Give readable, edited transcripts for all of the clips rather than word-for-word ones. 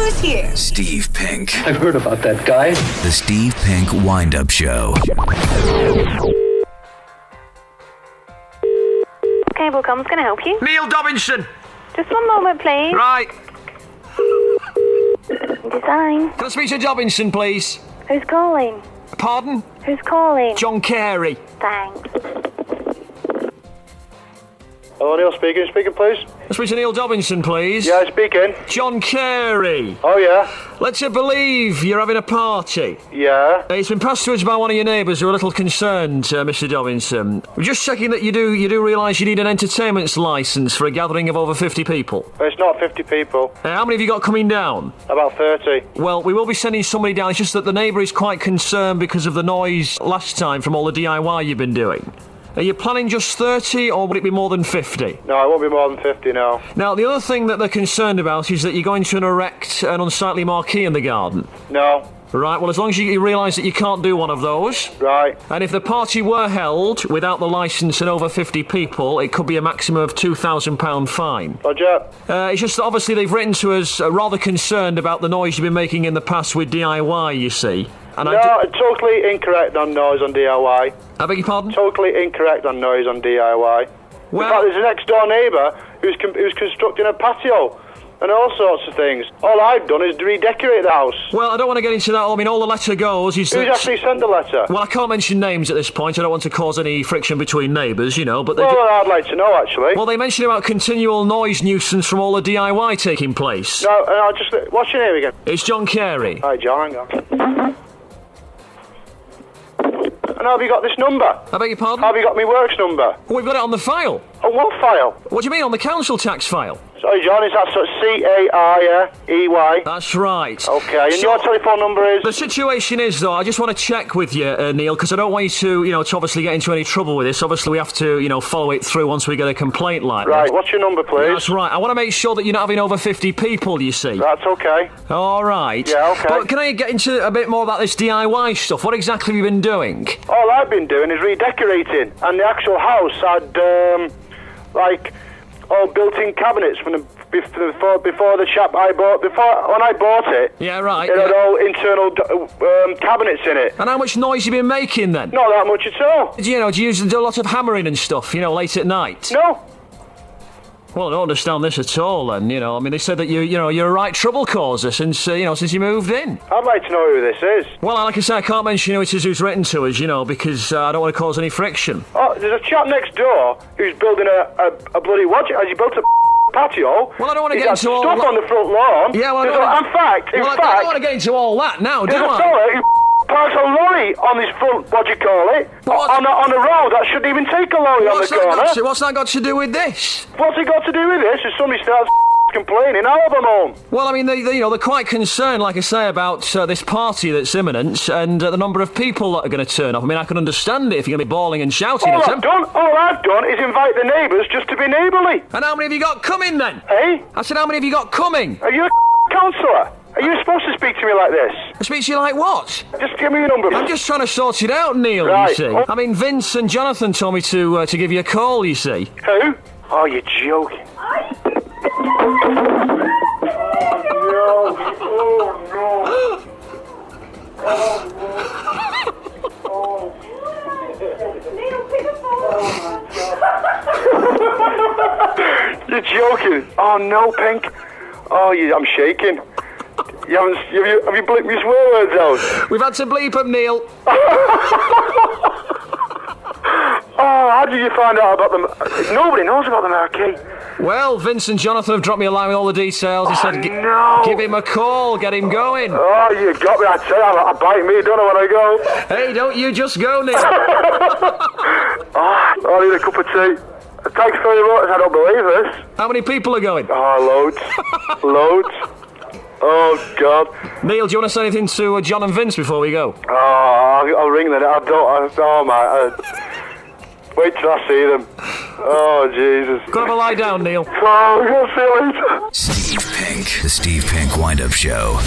who's here? Steve Penk. I've heard about that guy. The Steve Penk Wind Up Show. Cable Comms, can I help you? Neil Dobinson. Just one moment, please. Right. Design. Can I speak to Dobinson, please? Who's calling? Pardon? Who's calling? John Carey. Thanks. Hello, Neil speaking. Speaking, please. Can I speak to Neil Dobinson, please? Yeah, speaking. John Carey. Oh, yeah. Let's believe you're having a party. Yeah. It's been passed to us by one of your neighbours who are a little concerned, Mr. Dobinson. We're just checking that you do realise you need an entertainment's licence for a gathering of over 50 people. It's not 50 people. How many have you got coming down? About 30. Well, we will be sending somebody down. It's just that the neighbour is quite concerned because of the noise last time from all the DIY you've been doing. Are you planning just 30, or would it be more than 50? No, it won't be more than 50, no. Now, the other thing that they're concerned about is that you're going to erect an unsightly marquee in the garden. No. Right, well, as long as you realise that you can't do one of those. Right. And if the party were held without the licence and over 50 people, it could be a maximum of £2,000 fine. Roger. It's just that obviously they've written to us rather concerned about the noise you've been making in the past with DIY, you see. And totally incorrect on noise on DIY. I beg your pardon? Totally incorrect on noise on DIY. Well, in fact, there's a next-door neighbour who's constructing a patio and all sorts of things. All I've done is redecorate the house. Well, I don't want to get into that. I mean, all the letter goes is that... Who's actually sent the letter? Well, I can't mention names at this point. I don't want to cause any friction between neighbours, you know, but they... Well, I'd like to know, actually. Well, they mentioned about continual noise nuisance from all the DIY taking place. No, just... What's your name again? It's John Carey. Hi, John, hang on. And how have you got this number? I beg your pardon? How have you got my works number? Well, we've got it on the file. On what file? What do you mean, on the council tax file? Sorry, John, is that C-A-R-E-Y? That's right. Okay, and your telephone number is? The situation is, though, I just want to check with you, Neil, because I don't want you to obviously get into any trouble with this. Obviously, we have to, follow it through once we get a complaint like that. Right, what's your number, please? That's right. I want to make sure that you're not having over 50 people, you see. That's okay. All right. Yeah, okay. But can I get into a bit more about this DIY stuff? What exactly have you been doing? All I've been doing is redecorating, and the actual house had, all built-in cabinets from before the chap I bought. When I bought it, yeah, right. It had all internal cabinets in it. And how much noise have you been making then? Not that much at all. Do you do a lot of hammering and stuff? Late at night. No. Well, I don't understand this at all. Then I mean, they said that you're a right trouble causer since you moved in. I'd like to know who this is. Well, like I say, I can't mention who it is who's written to us, because I don't want to cause any friction. Oh, there's a chap next door who's building a bloody Has he built a patio? Well, I don't want to He's get into all stuff that. on the front lawn. Yeah, well, I don't want to get into all that now, do I? There's a fella who parks a lorry on his front, what do you call it? On the road that shouldn't even take a lorry on the corner. What's that got to do with this? What's it got to do with this? If somebody starts complaining, I'll have them home. Well, I mean, they're quite concerned, like I say, about this party that's imminent and the number of people that are going to turn up. I mean, I can understand it if you're going to be bawling and shouting at them. All I've done is invite the neighbours just to be neighbourly. And how many have you got coming then? Hey? I said, how many have you got coming? Are you a counsellor? Are you supposed to speak to me like this? I speak to you like what? Just give me your number. I'm just trying to sort it out, Neil, right. You see. I mean, Vince and Jonathan told me to give you a call, you see. Who? Oh, you're joking. You're joking. Oh, no, Penk. Oh, I'm shaking. Have you bleeped me swear words out? We've had to bleep them, Neil. Oh, how did you find out about them? Nobody knows about the marquee. Well, Vince and Jonathan have dropped me a line with all the details. He said, no. Give him a call, get him going. Oh, you got me. I tell you, I bite me, don't know when I go. Hey, don't you just go, Neil. I need a cup of tea. Thanks very much. I don't believe this. How many people are going? Oh, loads. Loads. Oh, God. Neil, do you want to say anything to John and Vince before we go? Oh, I'll ring them. Wait till I see them. Oh, Jesus. Go have a lie down, Neil. Oh, we'll see you later. Steve Penk, the Steve Penk Wind Up Show.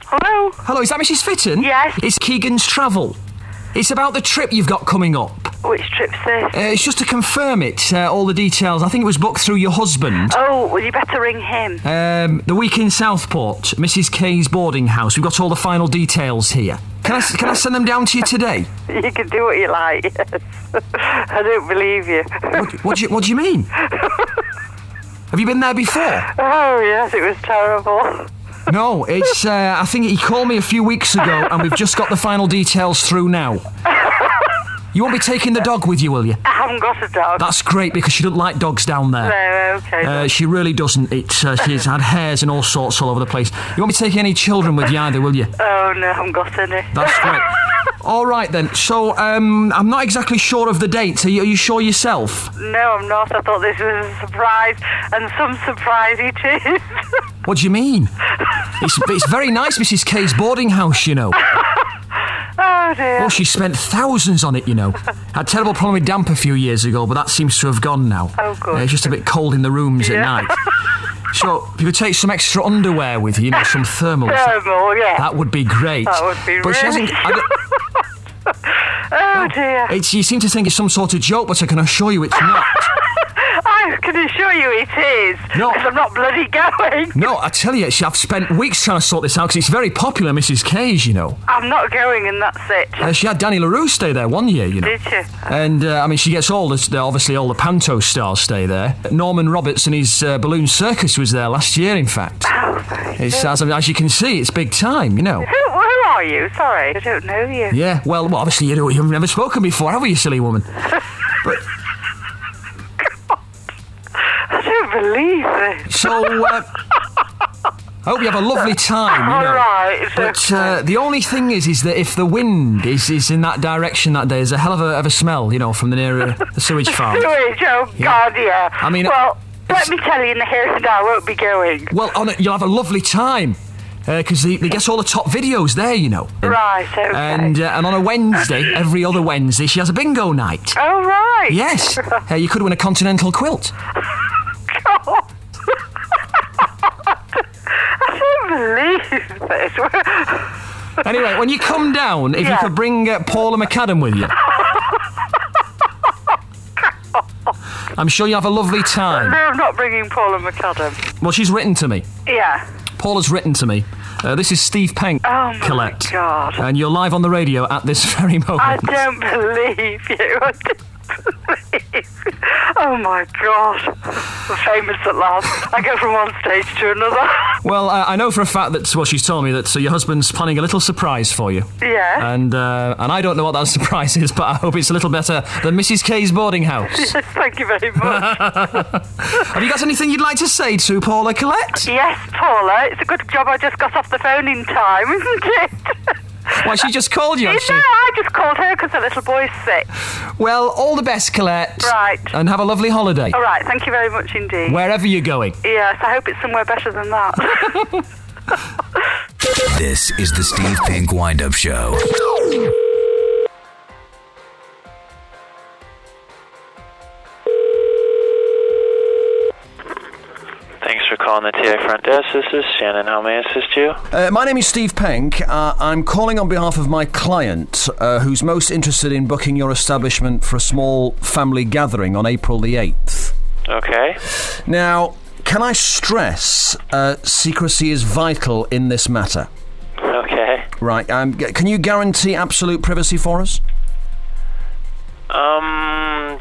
Hello? Hello, is that Mrs. Fitton? Yes. It's Keegan's Travel. It's about the trip you've got coming up. Which trip's this? It's just to confirm it, all the details. I think it was booked through your husband. Oh, well, you better ring him. The week in Southport, Mrs. K's boarding house. We've got all the final details here. Can I send them down to you today? You can do what you like, yes. I don't believe you. What do you mean? Have you been there before? Oh, yes, it was terrible. No, it's, I think he called me a few weeks ago and we've just got the final details through now. You won't be taking the dog with you, will you? I haven't got a dog. That's great because she doesn't like dogs down there. No, okay. She really doesn't. She's had hairs and all sorts all over the place. You won't be taking any children with you either, will you? Oh, no, I haven't got any. That's great. All right then. So I'm not exactly sure of the date. Are you sure yourself? No, I'm not. I thought this was a surprise, and some surprise it is. What do you mean? It's very nice, Mrs. K's boarding house, you know. Oh dear. Oh, she spent thousands on it, you know. Had a terrible problem with damp a few years ago, but that seems to have gone now. Oh, good. It's just a bit cold in the rooms at night. So, if you could take some extra underwear with you, some thermals. Thermal, yeah. That would be great. That would be but really... she hasn't... Oh dear. You seem to think it's some sort of joke, but I can assure you it's not. I can assure you it is. No. Because I'm not bloody going. No, I tell you, I've spent weeks trying to sort this out because it's very popular, Mrs. K's, you know. I'm not going, and that's it. She had Danny LaRue stay there one year, you know. Did you? And, I mean, she gets obviously all the Panto stars stay there. Norman Roberts and his Balloon Circus was there last year, in fact. Oh, It's, as you can see, it's big time, you know. Who are you? Sorry, I don't know you. Yeah, well, obviously you've never spoken before, have you, silly woman? But... I don't believe this. So, I hope you have a lovely time, you know. All right. But the only thing is that if the wind is in that direction that day, there's a hell of a smell, you know, from the near the sewage farm. Sewage, oh God, yeah. I mean, well, let me tell you in the here and now, I won't be going. Well, you'll have a lovely time. Because they get all the top videos there, you know. Right, okay. And on a Wednesday, every other Wednesday, she has a bingo night. Oh, right. Yes. You could win a continental quilt. God. I don't believe this. Anyway, when you come down, if you could bring Paula McAdam with you. I'm sure you'll have a lovely time. No, I'm not bringing Paula McAdam. Well, she's written to me. Yeah. Paula's written to me. This is Steve Penk, Oh, my Colette. God. And you're live on the radio at this very moment. I don't believe you. I don't believe. Oh, my God. We're famous at last. I go from one stage to another. Well, I know for a fact that, well, she's told me that your husband's planning a little surprise for you. Yeah. And I don't know what that surprise is, but I hope it's a little better than Mrs. K's boarding house. Yes, thank you very much. Have you got anything you'd like to say to Paula Colette? Yes, Paula. It's a good job I just got off the phone in time, isn't it? Why, she just called you, No, actually. I just called her because the little boy's sick. Well, all the best, Colette. Right. And have a lovely holiday. All right, thank you very much indeed. Wherever you're going. Yes, I hope it's somewhere better than that. This is the Steve Penk Wind Up Show. Thanks for calling the TI Front Desk. This is Shannon. How may I assist you? My name is Steve Penk. I'm calling on behalf of my client, who's most interested in booking your establishment for a small family gathering on April the 8th. Okay. Now, can I stress secrecy is vital in this matter? Okay. Right. Can you guarantee absolute privacy for us?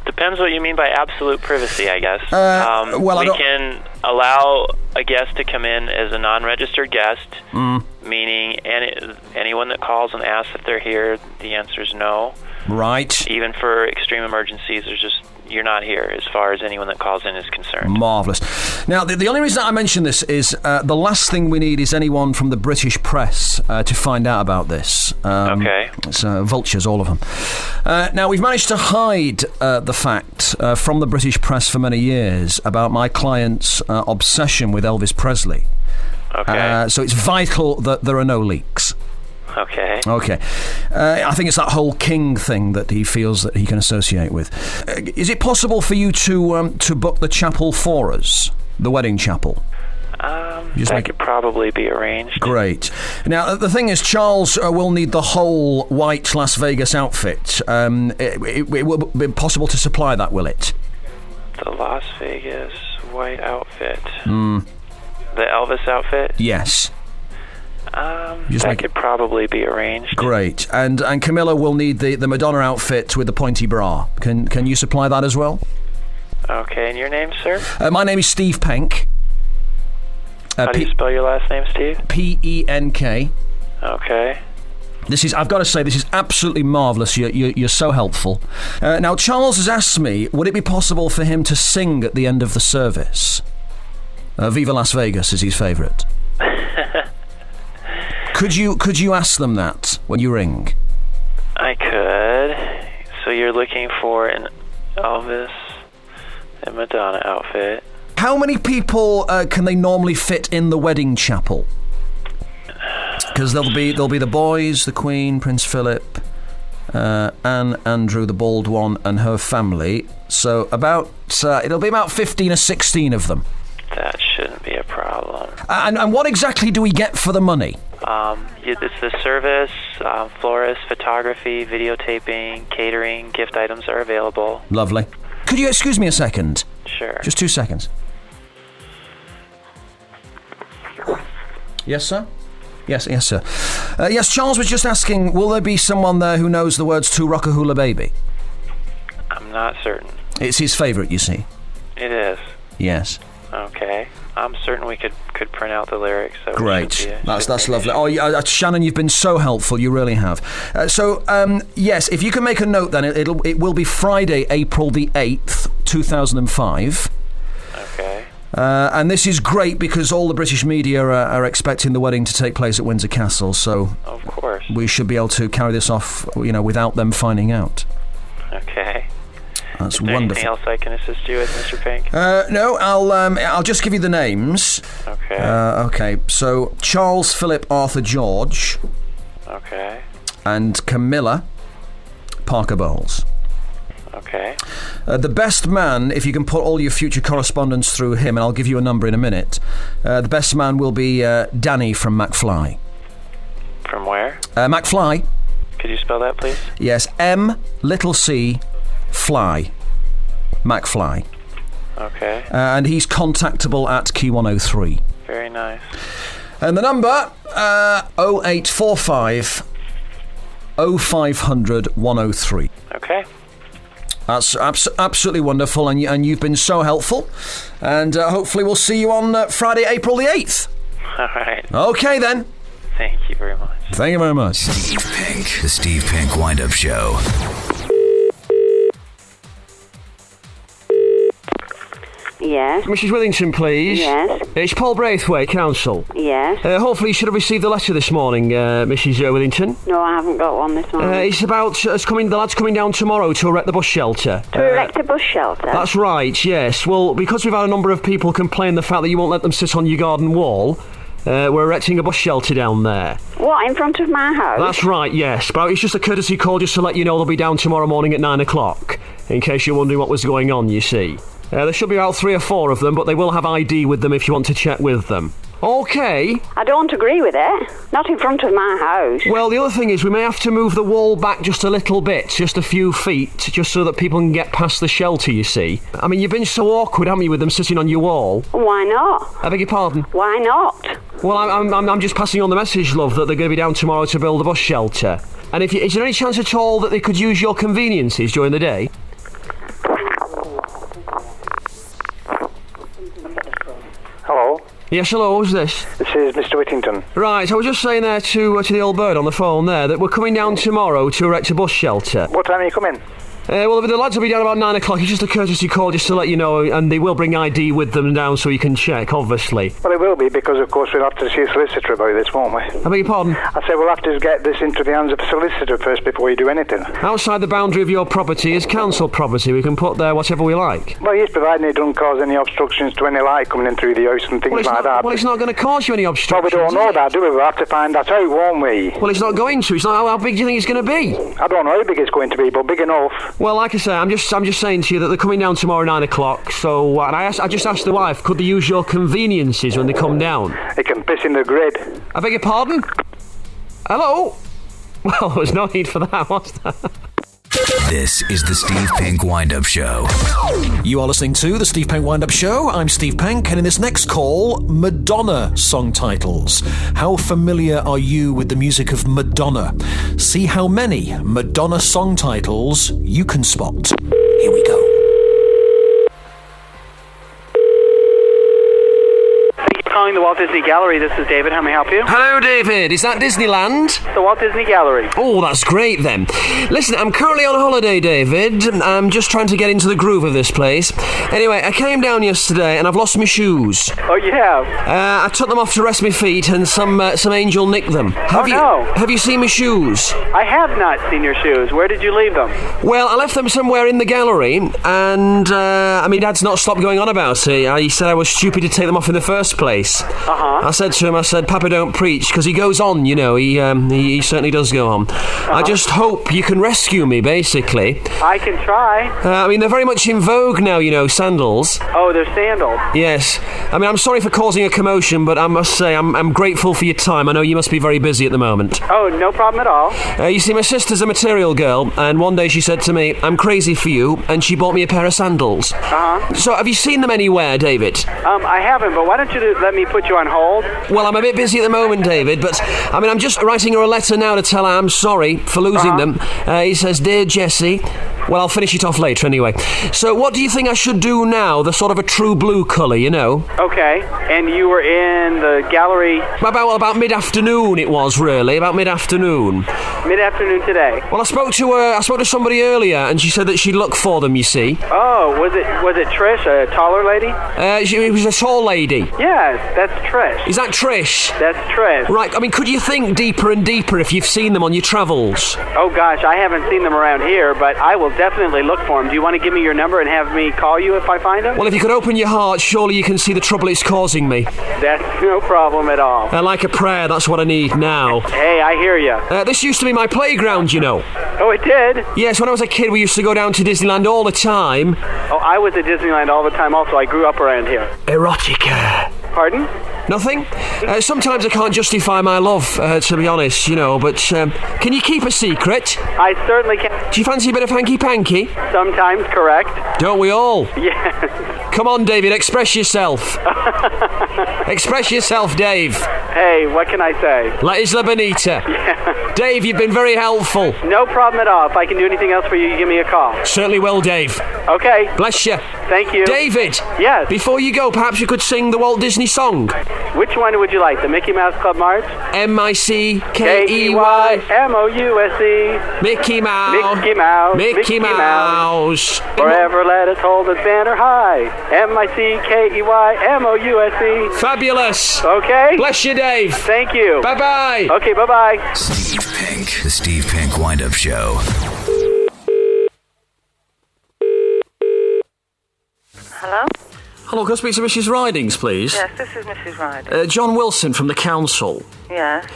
Depends what you mean by absolute privacy, I guess. Well, we can allow a guest to come in as a non-registered guest, meaning anyone that calls and asks if they're here, the answer is no. Right. Even for extreme emergencies, you're not here as far as anyone that calls in is concerned. Marvellous. Now, the only reason I mention this is the last thing we need is anyone from the British press to find out about this. Okay. It's vultures, all of them. Now, we've managed to hide the fact from the British press for many years about my client's obsession with Elvis Presley. Okay. So it's vital that there are no leaks. Okay. Okay. I think it's that whole King thing that he feels that he can associate with. Is it possible for you to book the chapel for us? The wedding chapel? That could probably be arranged. Great. Now, the thing is, Charles will need the whole white Las Vegas outfit. It will be possible to supply that, will it? The Las Vegas white outfit. The Elvis outfit? Yes. That could probably be arranged. Great. And Camilla will need the Madonna outfit with the pointy bra. Can you supply that as well? Okay, and your name, sir? My name is Steve Penk. How do you spell your last name, Steve? Penk. Okay. I've got to say, this is absolutely marvellous. You're so helpful. Now, Charles has asked me, would it be possible for him to sing at the end of the service? Viva Las Vegas is his favourite. Could you ask them that when you ring? I could. So you're looking for an Elvis and Madonna outfit. How many people can they normally fit in the wedding chapel? Because there'll be the boys, the Queen, Prince Philip, Anne, Andrew, the bald one, and her family. So it'll be about 15 or 16 of them. That shouldn't be a problem. And what exactly do we get for the money? It's the service, florist, photography, videotaping, catering, gift items are available. Lovely. Could you excuse me a second? Sure. Just 2 seconds. Yes, sir? Yes, sir. Yes, Charles was just asking, will there be someone there who knows the words to Rock a Hula Baby? I'm not certain. It's his favourite, you see. It is. Yes. Okay. I'm certain we could print out the lyrics. So great. That's lovely. Oh, Shannon, you've been so helpful. You really have. Yes, if you can make a note, then it will be Friday, April the 8th, 2005. Okay. And this is great because all the British media are expecting the wedding to take place at Windsor Castle. So of course we should be able to carry this off, without them finding out. Okay. That's Is there wonderful. Anything else I can assist you with, Mr. Penk? No, I'll just give you the names. Okay. Okay. So Charles Philip Arthur George. Okay. And Camilla Parker Bowles. Okay. The best man, if you can put all your future correspondence through him, and I'll give you a number in a minute. The best man will be Danny from McFly. From where? McFly. Could you spell that, please? Yes, M-C Fly. McFly. Okay. And he's contactable at Key 103. Very nice. And the number, 0845 0500 103. Okay. That's absolutely wonderful, and you've been so helpful. And hopefully we'll see you on Friday, April the 8th. All right. Okay, then. Thank you very much. Thank you very much. Steve Penk, the Steve Penk Wind Up Show. Yes. Mrs. Withington, please. Yes. It's Paul Braithwaite, Council. Yes. Hopefully you should have received the letter this morning, Mrs. Withington. No, I haven't got one this morning. It's about the lads coming down tomorrow to erect the bus shelter. To erect a bus shelter? That's right, yes. Well, because we've had a number of people complain the fact that you won't let them sit on your garden wall, we're erecting a bus shelter down there. What, in front of my house? That's right, yes. But it's just a courtesy call just to let you know they'll be down tomorrow morning at 9 o'clock, in case you're wondering what was going on, you see. There should be about 3 or 4 of them, but they will have ID with them if you want to check with them. Okay. I don't agree with it. Not in front of my house. Well, the other thing is we may have to move the wall back just a little bit, just a few feet, just so that people can get past the shelter, you see. I mean, you've been so awkward, haven't you, with them sitting on your wall? Why not? I beg your pardon? Why not? Well, I'm just passing on the message, love, that they're going to be down tomorrow to build a bus shelter. And is there any chance at all that they could use your conveniences during the day? Hello. Yes, hello, who's this? This is Mr. Whittington. Right, I was just saying there to the old bird on the phone there that we're coming down tomorrow to erect a bus shelter. What time are you coming? Well, the lads will be down about 9 o'clock. It's just a courtesy call just to let you know, and they will bring ID with them down so you can check, obviously. Well, it will be, because of course we'll have to see a solicitor about this, won't we? I beg your pardon? I said we'll have to get this into the hands of a solicitor first before you do anything. Outside the boundary of your property is council property. We can put there whatever we like. Well, yes, providing it doesn't cause any obstructions to any light coming in through the house and things like that. Well, it's not going to cause you any obstructions. Well, we don't know that, do we? We'll have to find that out, won't we? Well, it's not going to. It's not. How big do you think it's going to be? I don't know how big it's going to be, but big enough. Well, like I say, I'm just saying to you that they're coming down tomorrow 9 o'clock. So, and I just asked the wife, could they use your conveniences when they come down? They can piss in the grid. I beg your pardon? Hello? Well, there was no need for that, was there? This is the Steve Penk Wind Up Show. You are listening to the Steve Penk Wind Up Show. I'm Steve Penk, and in this next call, Madonna song titles. How familiar are you with the music of Madonna? See how many Madonna song titles you can spot. Here we go. Calling the Walt Disney Gallery. This is David. How may I help you? Hello, David. Is that Disneyland? The Walt Disney Gallery. Oh, that's great then. Listen, I'm currently on holiday, David. I'm just trying to get into the groove of this place. Anyway, I came down yesterday and I've lost my shoes. Oh, you have? I took them off to rest my feet and some angel nicked them. Have you seen my shoes? I have not seen your shoes. Where did you leave them? Well, I left them somewhere in the gallery and, my dad's not stopped going on about it. He said I was stupid to take them off in the first place. I said to him, Papa, don't preach, because he goes on, you know, he certainly does go on. I just hope you can rescue me, basically. I can try. They're very much in vogue now, you know, sandals. Oh, they're sandals. Yes. I'm sorry for causing a commotion, but I must say, I'm grateful for your time. I know you must be very busy at the moment. Oh, no problem at all. You see, my sister's a material girl, and one day she said to me, I'm crazy for you, and she bought me a pair of sandals. So, have you seen them anywhere, David? I haven't, but why don't you let me put you on hold? Well, I'm a bit busy at the moment, David, but I'm just writing her a letter now to tell her I'm sorry for losing them. He says, Dear Jessie. Well, I'll finish it off later anyway. So what do you think I should do now? The sort of a true blue colour, you know? Okay, and you were in the gallery... About mid-afternoon it was, really, about mid-afternoon. Mid-afternoon today? Well, I spoke to somebody earlier, and she said that she'd look for them, you see. Oh, was it Trish, a taller lady? She was a tall lady. Yes, that's Trish. Is that Trish? That's Trish. Right, could you think deeper and deeper if you've seen them on your travels? Oh, gosh, I haven't seen them around here, but I will definitely look for them. Do you want to give me your number and have me call you if I find them? Well, if you could open your heart, surely you can see the trouble it's causing me. That's no problem at all. Like a prayer, that's what I need now. Hey, I hear you. This used to be my playground, you know. Oh, it did? Yes, when I was a kid, we used to go down to Disneyland all the time. Oh, I was at Disneyland all the time also. I grew up around here. Erotica. Pardon? Nothing? Sometimes I can't justify my love, to be honest, you know, but can you keep a secret? I certainly can. Do you fancy a bit of hanky-panky? Sometimes, correct. Don't we all? Yes. Come on, David, express yourself. Express yourself, Dave. Hey, what can I say? La Isla Bonita. Yeah. Dave, you've been very helpful. No problem at all. If I can do anything else for you, you give me a call. Certainly will, Dave. Okay. Bless you. Thank you. David. Yes. Before you go, perhaps you could sing the Walt Disney song. Which one would you like? The Mickey Mouse Club March? M-I-C-K-E-Y M-O-U-S-E Mickey Mouse. Mickey Mouse. Mickey Mouse. Forever let us hold this banner high. M-I-C-K-E-Y M-O-U-S-E. Fabulous. Okay. Bless you, Dave. Thank you. Bye-bye. Okay, bye-bye. Steve Penk, the Steve Penk Wind Up Show. Hello? Hello, can I speak to Mrs. Ridings, please? Yes, this is Mrs. Ridings. John Wilson from the council. Yeah.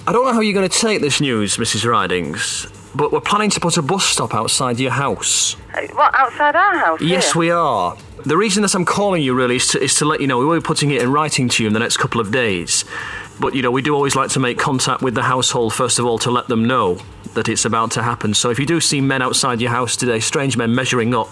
I don't know how you're going to take this news, Mrs. Ridings, but we're planning to put a bus stop outside your house. What, outside our house? Yes, here? we are. The reason that I'm calling you, really, is to let you know we will be putting it in writing to you in the next couple of days. But, you know, we do always like to make contact with the household, first of all, to let them know that it's about to happen. So if you do see men outside your house today, strange men measuring up,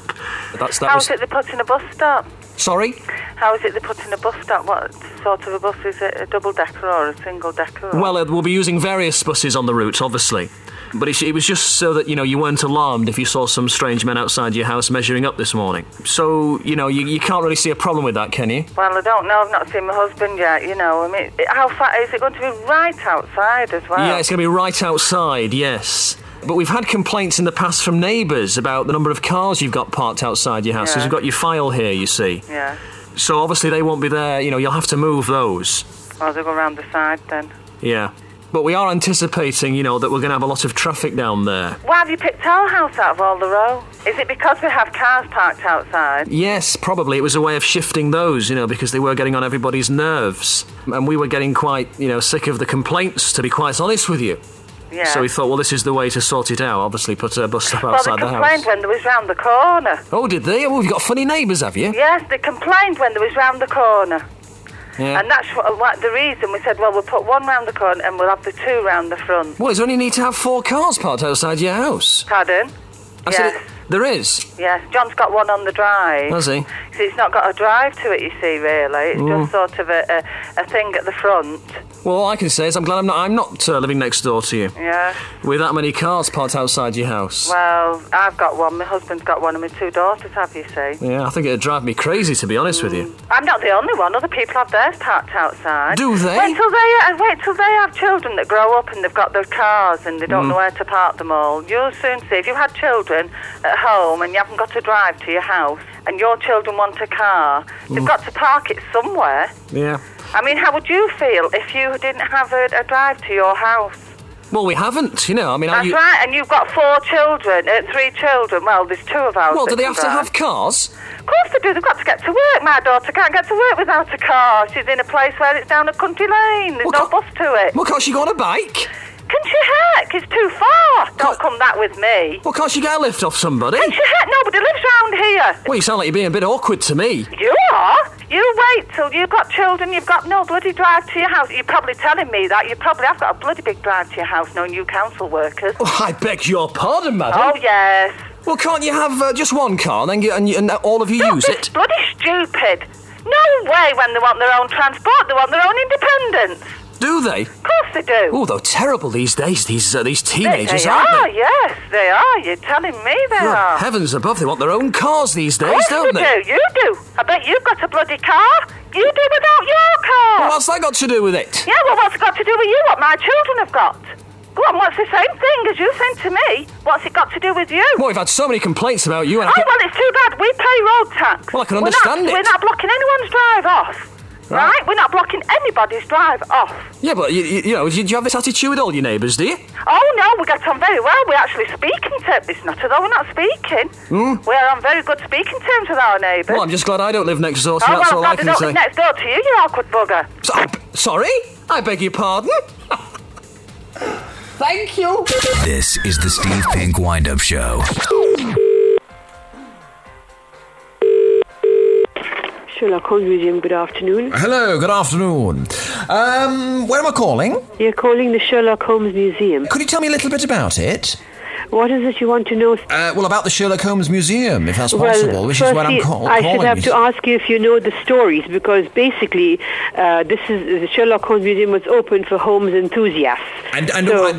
How is it they put in a bus stop? Sorry? How is it they put in a bus stop? What sort of a bus is it? A double-decker or a single-decker? Well, we'll be using various buses on the route, obviously. But it was just so that, you know, you weren't alarmed if you saw some strange men outside your house measuring up this morning. So, you know, you can't really see a problem with that, can you? Well, I don't know. I've not seen my husband yet, you know. I mean, how far is it going to be right outside as well? Yeah, it's going to be right outside, yes. But we've had complaints in the past from neighbours about the number of cars you've got parked outside your house. Because you've got your file here, you see. Yeah. So obviously they won't be there. You know, you'll have to move those. Well, they'll go round the side then. Yeah. But we are anticipating, you know, that we're going to have a lot of traffic down there. Why have you picked our house out of all the row? Is it because we have cars parked outside? Yes, probably. It was a way of shifting those, you know, because they were getting on everybody's nerves. And we were getting quite, you know, sick of the complaints, to be quite honest with you. Yeah. So he thought, well, this is the way to sort it out. Obviously, put a bus stop Well, outside they the complained house. when they was round the corner. Oh, did they? Oh, you've got funny neighbours, have you? Yes, they complained when they was round the corner. Yeah. And that's the reason we said, well, we'll put one round the corner and we'll have the two round the front. Well, is there only need to have 4 cars parked outside your house? Pardon? I Yes. said, there is? Yes, John's got one on the drive. Has he? See, it's not got a drive to it, you see, really. It's just sort of a thing at the front. Well, all I can say is I'm glad I'm not living next door to you. Yeah. With that many cars parked outside your house. Well, I've got one, my husband's got one, and my 2 daughters have, you see. Yeah, I think it'd drive me crazy, to be honest with you. I'm not the only one. Other people have theirs parked outside. Do they? Wait till they have children that grow up and they've got their cars and they don't know where to park them all. You'll soon see. If you've had children at home and you haven't got to drive to your house and your children want a car, they've got to park it somewhere. Yeah. I mean, how would you feel if you didn't have a drive to your house? Well, we haven't, you know. I mean, That's right, and you've got 4 children, 3 children. Well, there's 2 of ours. Well, do that they can have to drive. have cars? Of course they do. They've got to get to work. My daughter can't get to work without a car. She's in a place where it's down a country lane. There's no bus to it. Well, can't she go on a bike? Can she heck? It's too far. Don't come that with me. Well, can't she get a lift off somebody? Can she heck? Nobody lives round here. Well, you sound like you're being a bit awkward to me. You are? You wait till you've got children, you've got no bloody drive to your house. You're probably telling me that. You probably have got a bloody big drive to your house, knowing you council workers. Oh, I beg your pardon, madam. Oh, yes. Well, can't you have just one car and then and all of you use it? Bloody stupid. No way when they want their own transport. They want their own independence. Do they? Of course they do. Oh, they're terrible these days, these teenagers, they aren't are, they? yes, they are. You're telling me they Good are. heavens above, they want their own cars these days, Of course don't they? do. You do. I bet you've got a bloody car. You do without your car. Well, what's that got to do with it? Yeah, well, what's it got to do with you? What my children have got? Go on, what's the same thing as you saying to me? What's it got to do with you? Well, we've had so many complaints about you. And Oh, well, it's too bad. We pay road tax. Well, I can understand it. We're not blocking anyone's drive off. Right? We're not blocking anybody's drive off. Yeah, but, you know, do you have this attitude with all your neighbours, do you? Oh, no, we get on very well. We're actually speaking terms. It's not as though we're not speaking. We're on very good speaking terms with our neighbours. Well, I'm just glad I don't live next door to you, Oh, that's well, all I I'm can glad they say. don't live next door to you, you awkward bugger. Sorry? I beg your pardon? Thank you. This is the Steve Penk Wind Up Show. Sherlock Holmes Museum, good afternoon. Hello, good afternoon. Where am I calling? You're calling the Sherlock Holmes Museum. Could you tell me a little bit about it? What is it you want to know? Well, about the Sherlock Holmes Museum, if that's possible, which is what I'm calling. I should have to ask you if you know the stories, because basically, the Sherlock Holmes Museum was open for Holmes enthusiasts.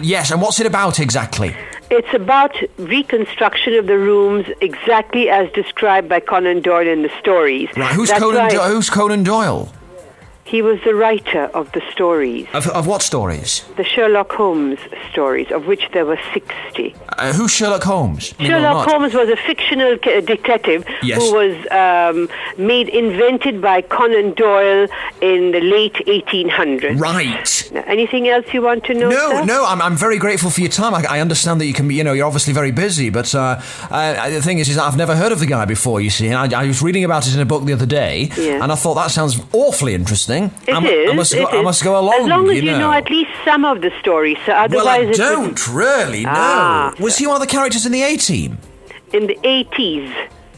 Yes, and what's it about exactly? It's about reconstruction of the rooms exactly as described by Conan Doyle in the stories. Right, who's Conan Doyle? He was the writer of the stories. Of what stories? The Sherlock Holmes stories, of which there were 60. Who's Sherlock Holmes? Sherlock Holmes was a fictional detective who was invented by Conan Doyle in the late 1800s. Right. Now, anything else you want to know? No, I'm very grateful for your time. I understand that you can be, you're obviously very busy, but the thing is I've never heard of the guy before, you see, and I was reading about it in a book the other day, and I thought that sounds awfully interesting. I must go along. As long as you know at least some of the stories. So otherwise, well, I don't really know. Was he one of the characters in the A-Team? In the 80s.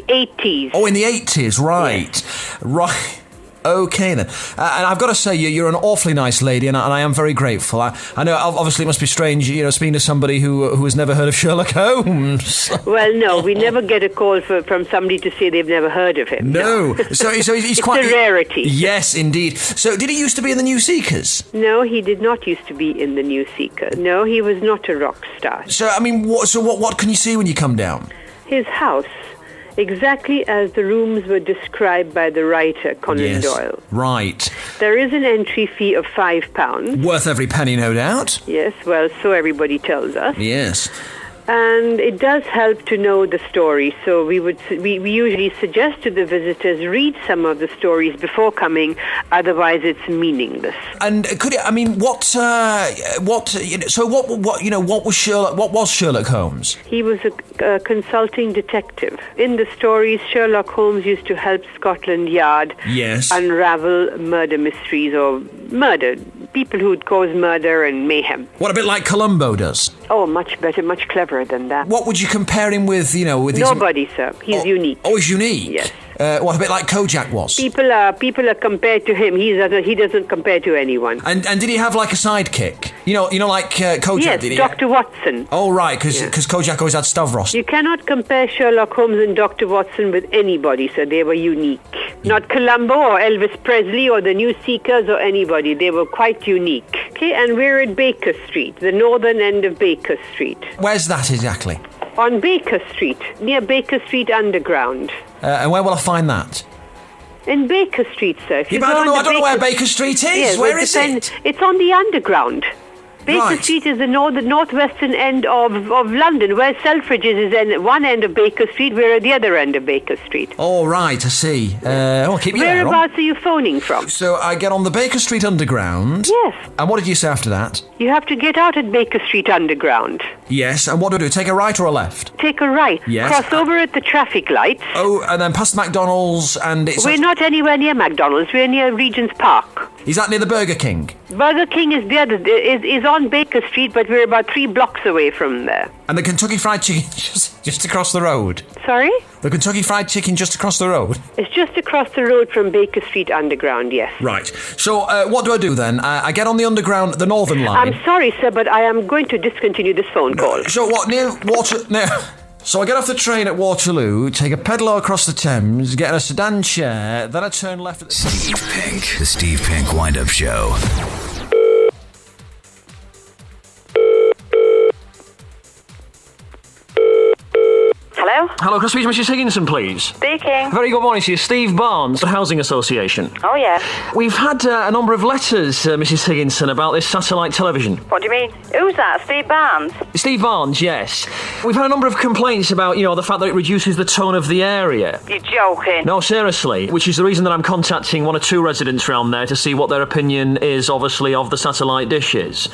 80s. Oh, in the 80s, right. Yes. Right. Okay, then. And I've got to say, you're an awfully nice lady, and I am very grateful. I know, obviously, it must be strange, speaking to somebody who has never heard of Sherlock Holmes. Well, no, we never get a call from somebody to say they've never heard of him. No. So he's it's quite... a rarity. Yes, indeed. So did he used to be in the New Seekers? No, he did not used to be in the New Seekers. No, he was not a rock star. So, I mean, what can you see when you come down? His house. Exactly as the rooms were described by the writer Conan Doyle. Right. There is an entry fee of £5. Worth every penny, no doubt. Yes, well, so everybody tells us. Yes. And it does help to know the story, so we usually suggest to the visitors read some of the stories before coming, otherwise it's meaningless. And what was Sherlock Holmes? He was a consulting detective. In the stories, Sherlock Holmes used to help Scotland Yard unravel murder mysteries or murder people who would cause murder and mayhem. What, a bit like Columbo does? Oh, much better, much cleverer than that. What would you compare him with, with Nobody, sir. He's unique. Oh, he's unique? Yes. What, a bit like Kojak was? People are compared to him. He doesn't compare to anyone. And did he have like a sidekick? Like Kojak, yes, did he? Dr. Watson. Oh, right, because Kojak always had Stavros. You cannot compare Sherlock Holmes and Dr. Watson with anybody, sir. They were unique. Not Columbo or Elvis Presley or the New Seekers or anybody. They were quite unique. Okay, and we're at Baker Street, the northern end of Baker Street. Where's that exactly? On Baker Street, near Baker Street Underground. And where will I find that? In Baker Street, sir. But I don't know where Baker Street is. Yes, where is it? It's on the Underground. Baker Street is the northwestern end of London, where Selfridges is at one end of Baker Street, we're at the other end of Baker Street. Oh, right, I see. Keep you Whereabouts are you phoning from? So I get on the Baker Street Underground. Yes. And what did you say after that? You have to get out at Baker Street Underground. Yes, and what do I do? Take a right or a left? Take a right. Yes. Cross over at the traffic lights. Oh, and then past McDonald's and it's... We're not anywhere near McDonald's, we're near Regent's Park. Is that near the Burger King? Burger King is the other, is on Baker Street, but we're about 3 blocks away from there. And the Kentucky Fried Chicken just across the road? Sorry? The Kentucky Fried Chicken just across the road? It's just across the road from Baker Street Underground, yes. Right. So what do I do then? I get on the Underground, the Northern Line. I'm sorry, sir, but I am going to discontinue this phone call. So what, near Water... So I get off the train at Waterloo, take a pedalo across the Thames, get in a sedan chair, then I turn left at the... Steve Penk, the Steve Penk Wind Up Show. Hello? Hello, can I speak to Mrs. Higginson, please? Speaking. Very good morning to you. Steve Barnes, the Housing Association. Oh, yeah. We've had a number of letters, Mrs. Higginson, about this satellite television. What do you mean? Who's that? Steve Barnes? Steve Barnes, yes. We've had a number of complaints about, the fact that it reduces the tone of the area. You're joking. No, seriously, which is the reason that I'm contacting 1 or 2 residents around there to see what their opinion is, obviously, of the satellite dishes.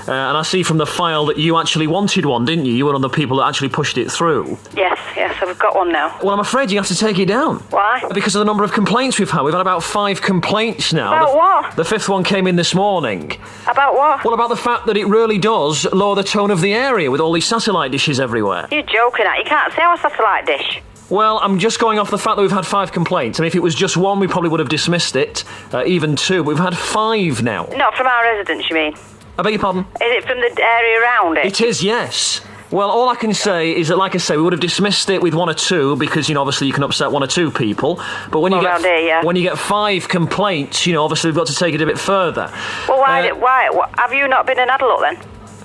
And I see from the file that you actually wanted one, didn't you? You were one of the people that actually pushed it through. Yes, I've got one now. Well, I'm afraid you have to take it down. Why? Because of the number of complaints we've had. We've had about 5 complaints now. About what? The 5th one came in this morning. About what? Well, about the fact that it really does lower the tone of the area with all these satellite dishes everywhere. You're joking, you can't say our satellite dish. Well, I'm just going off the fact that we've had 5 complaints. I mean, if it was just 1, we probably would have dismissed it. Even 2. We've had 5 now. Not from our residents, you mean? I beg your pardon? Is it from the area around it? It is, yes. Well, all I can say is that, like I say, we would have dismissed it with 1 or 2 because, obviously you can upset 1 or 2 people. But when you get 5 complaints, obviously we've got to take it a bit further. Well, why? Have you not been an adult then?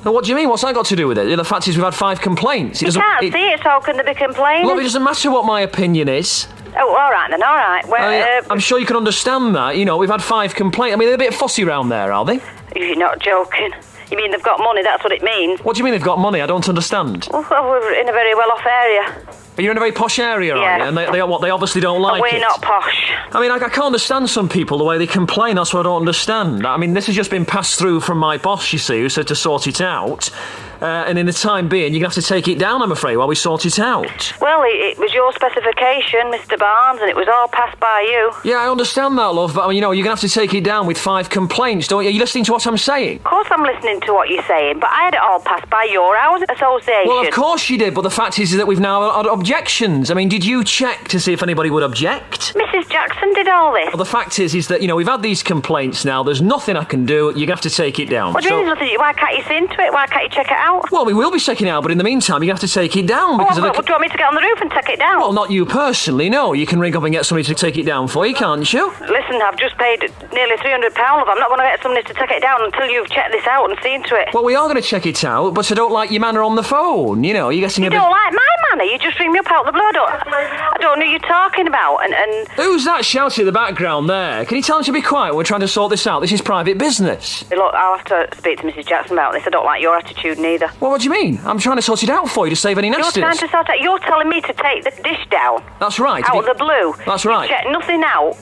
Well, what do you mean? What's that got to do with it? The fact is we've had 5 complaints. You can't see it, so can they be complaining? Look, it doesn't matter what my opinion is. Oh, all right then, all right. Well, I'm sure you can understand that. We've had 5 complaints. I mean, they're a bit fussy around there, are they? You're not joking. You mean they've got money, that's what it means? What do you mean they've got money? I don't understand. Well, we're in a very well-off area. You're in a very posh area, yeah. Are you? And they obviously don't like it. We're not posh. I mean, I can't understand some people, the way they complain. That's what I don't understand. I mean, this has just been passed through from my boss, you see, who said to sort it out. And in the time being, you're going to have to take it down, I'm afraid, while we sort it out. Well, it was your specification, Mr. Barnes, and it was all passed by you. Yeah, I understand that, love, but, you're going to have to take it down with 5 complaints, don't you? Are you listening to what I'm saying? Of course I'm listening to what you're saying, but I had it all passed by your housing association. Well, of course you did, but the fact is that we've now had objections. I mean, did you check to see if anybody would object? Mrs. Jackson did all this. Well, the fact is that, we've had these complaints now. There's nothing I can do. You're going to have to take it down. What do you mean there's nothing? Why can't you see into it? Why can't you check it out? Well, we will be checking it out, but in the meantime, you're going to have to take it down. Because do you want me to get on the roof and take it down? Well, not you personally, no. You can ring up and get somebody to take it down for you, can't you? Listen, I've just paid nearly £300. I'm not going to get somebody to take it down until you've checked this out and seen to it. Well, we are going to check it out, but I don't like your manner on the phone. You're getting You don't like my manner? You just ring me up out the blue. I don't know who you're talking about. And who's that shouting in the background there? Can you tell him to be quiet? We're trying to sort this out. This is private business. Look, I'll have to speak to Mrs. Jackson about this. I don't like your attitude neither. Well, what do you mean? I'm trying to sort it out for you to save any nasties. You're trying to sort out. You're telling me to take the dish down. That's right. Out of the blue. That's right. You check nothing out.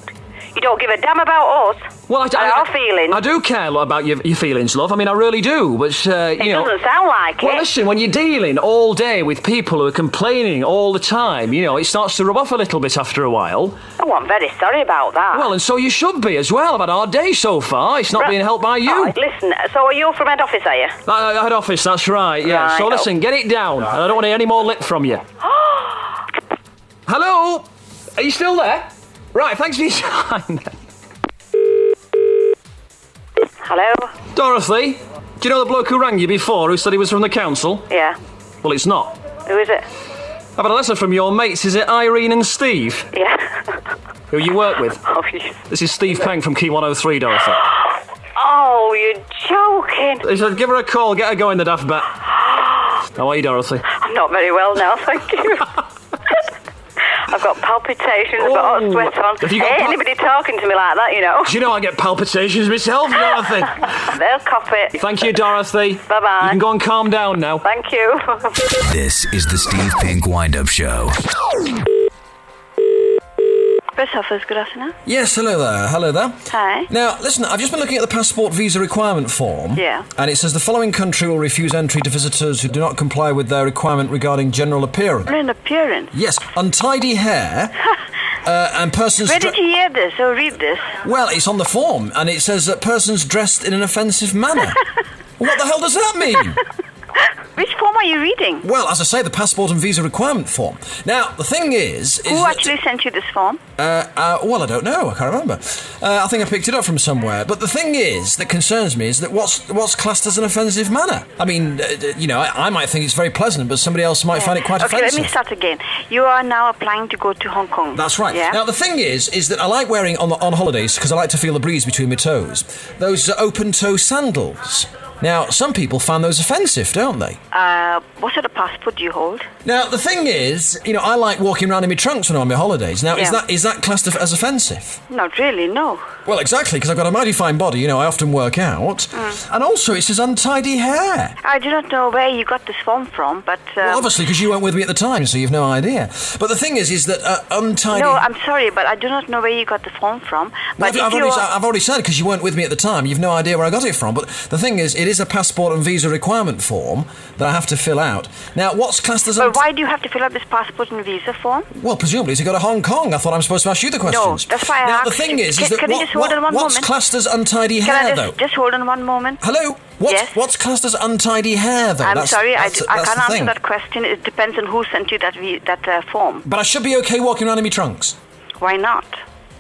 You don't give a damn about us. Well, and our feelings. I do care a lot about your feelings, love. I mean, I really do. But, it doesn't sound like Well, it. listen, when you're dealing all day with people who are complaining all the time, it starts to rub off a little bit after a while. Oh, I'm very sorry about that. Well, and so you should be as well. I've had our day so far. It's not being helped by you. Oh, listen, so are you from head office, are you? Head office, that's right, yeah. Right, So listen, get it down. I don't want any more lip from you. Hello? Are you still there? Right, thanks for your time. Hello? Dorothy, do you know the bloke who rang you before who said he was from the council? Yeah. Well, it's not. Who is it? I've had a letter from your mates. Is it Irene and Steve? Yeah. Who you work with? Oh, yes. This is Steve Penk from Key 103, Dorothy. Oh, you're joking. He said, give her a call, get her going, the daft bat. How are you, Dorothy? I'm not very well now, thank you. I've got palpitations, I've got hot sweat on. Have you got anybody talking to me like that, Do you know I get palpitations myself, Dorothy? They'll cop it. Thank you, Dorothy. Bye-bye. You can go and calm down now. Thank you. This is the Steve Penk Wind Up Show. Press office, good afternoon. Yes, hello there. Hello there. Hi. Now, listen, I've just been looking at the passport visa requirement form. Yeah. And it says the following country will refuse entry to visitors who do not comply with their requirement regarding general appearance. An appearance? Yes, untidy hair. And persons... Where did you hear this or read this? Well, it's on the form, and it says that persons dressed in an offensive manner. What the hell does that mean? Which form are you reading? Well, as I say, the passport and visa requirement form. Now, the thing is Who actually sent you this form? Well, I don't know. I can't remember. I think I picked it up from somewhere. But the thing is that concerns me is that what's classed as an offensive manner. I mean, I might think it's very pleasant, but somebody else might find it quite offensive. Okay, let me start again. You are now applying to go to Hong Kong. That's right. Yeah? Now, the thing is that I like wearing on holidays because I like to feel the breeze between my toes. Those open-toe sandals. Now, some people find those offensive, don't they? What sort of passport do you hold? Now, the thing is, I like walking around in my trunks when I'm on my holidays. Now, Yeah. is that classed as offensive? Not really, no. Well, exactly, because I've got a mighty fine body, I often work out. And also, it says untidy hair. I do not know where you got this form from, but... Well, obviously, because you weren't with me at the time, so you've no idea. But the thing is that untidy... No, I'm sorry, but I do not know where you got the form from. But Well, I've already said, because you weren't with me at the time, you've no idea where I got it from. But the thing is, it is a passport and visa requirement form that I have to fill out. Now, what's classed as... But why do you have to fill out this passport and visa form? Well, presumably to go to Hong Kong. I thought I'm supposed to ask you the questions. No, that's why I Now, asked the thing you. is Can that you just hold on one what's moment? classed as untidy Can hair, I though? just hold on one moment? Hello? What's classed as untidy hair, though? I'm sorry, I that's can't the answer thing. that question. It depends on who sent you that form. But I should be okay walking around in my trunks. Why not?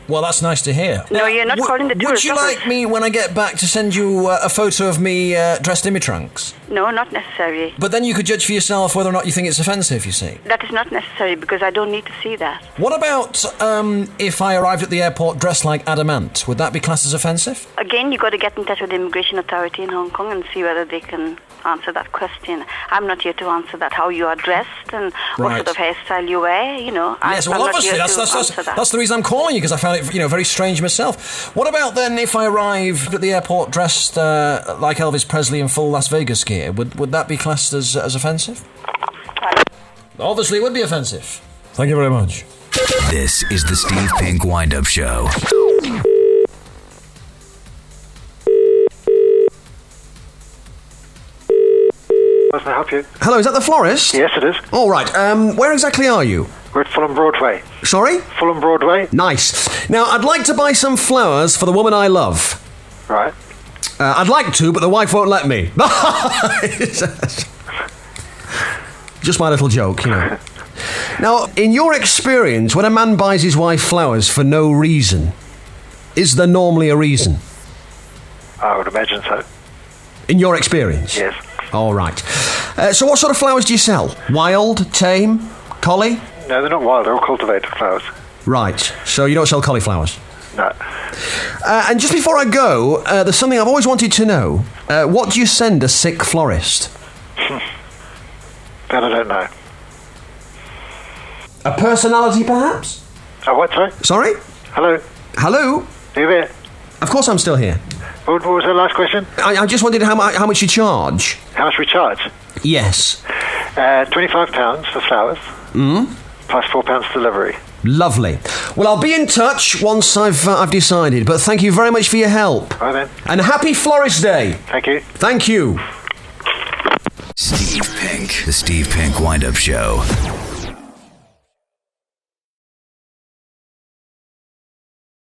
Well, that's nice to hear. No, you're not calling the Would tourist you office. like me, when I get back, to send you a photo of me dressed in my trunks? No, not necessary. But then you could judge for yourself whether or not you think it's offensive, you see. That is not necessary because I don't need to see that. What about if I arrived at the airport dressed like Adamant? Would that be classed as offensive? Again, you've got to get in touch with the immigration authority in Hong Kong and see whether they can answer that question. I'm not here to answer that, how you are dressed and what Right. sort of hairstyle you wear, Yes, well, I'm not obviously, here that's to answer that. the reason I'm calling you, because I found it, very strange myself. What about then if I arrived at the airport dressed like Elvis Presley in full Las Vegas gear? Would that be classed as offensive? Obviously, it would be offensive. Thank you very much. This is the Steve Penk Wind Up Show. How can I help you? Hello, is that the Florist? Yes, it is. All right, where exactly are you? We're at Fulham Broadway. Sorry? Fulham Broadway. Nice. Now, I'd like to buy some flowers for the woman I love. Right. I'd like to, but the wife won't let me. Just my little joke, Now, in your experience, when a man buys his wife flowers for no reason, is there normally a reason? I would imagine so. In your experience? Yes. All right. So what sort of flowers do you sell? Wild, tame, collie? No, they're not wild. They're all cultivated flowers. Right. So you don't sell cauliflowers? No. And just before I go, there's something I've always wanted to know. What do you send a sick florist? That I don't know. A personality, perhaps? Oh, what, sorry? Sorry? Hello? Hello? Are you there? Of course I'm still here. What was the last question? I just wondered how much you charge. How much we charge? Yes. £25 for flowers. Plus £4 delivery. Lovely. Well, I'll be in touch once I've decided, but thank you very much for your help. Right then. And happy Florist Day. Thank you. Thank you. Steve Penk, the Steve Penk Wind Up Show.